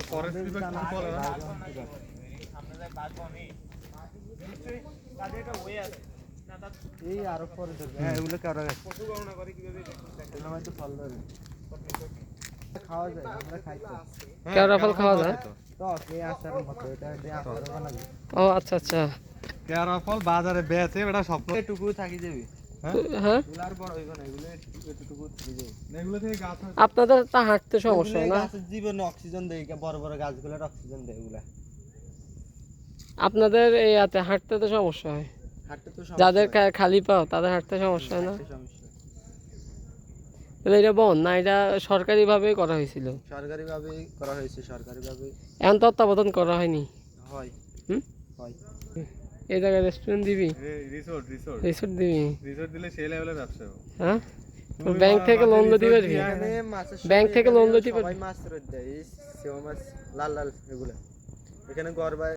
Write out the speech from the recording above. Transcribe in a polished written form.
Forest বিভাগ কোন বলে না সামনে যায় বাজবো আমি নিশ্চয়ই কাজে একটা ওয়ে আছে না তা এই আরো পরে ধরবে হ্যাঁ এগুলো কারো পশু গণনা করে কিভাবে এগুলো হয়তো ফল ধরে খাওয়া যায় আমরা খাইতে কেওড়া ফল খাওয়া যায়? তো এই আচারের মতো এটা দিয়ে আচার বানাবি ও আচ্ছা আচ্ছা। কেয়ারা ফল বাজারে বেচে এটা স্বপ্ন এটুকু থাকি যাবে হ্যাঁ এগুলো আর বড় হইব না এগুলো এটুকু থাকি যাবে এগুলো থেকে গাছ হয় আপনাদের তা হাঁটতে সমস্যা হয় না? গাছের জীবনে অক্সিজেন দেয় বড় বড় গাছগুলোর অক্সিজেন দেয় এগুলা আপনাদের এই হাতে হাঁটতে তো সমস্যা হয়, হাঁটতে তো যাদের খালি পাও তাদের হাঁটতে সমস্যা হয় না? সমস্যা তাহলে এটা বন না, এটা সরকারি ভাবে করা হয়েছিল? সরকারিভাবে করা হয়েছে সরকারিভাবে এখন তত্ত্বাবধান করা হয়নি? হয় হুম হয় এই জায়গায় রেস্টুরেন্ট দিবি, রিসোর্ট রিসোর্ট দিবি? রিসোর্ট দিলে সেই লেভেলের ব্যবসা হবে হ্যাঁ ব্যাংক থেকে লোন দিতে পারবি? এখানে মাছের ব্যাংক থেকে লোন দিতে সবাই পারবি? মাছ রোদ দেয় এই সেও মাছ লাল লাল এগুলা এখানে গড়বায়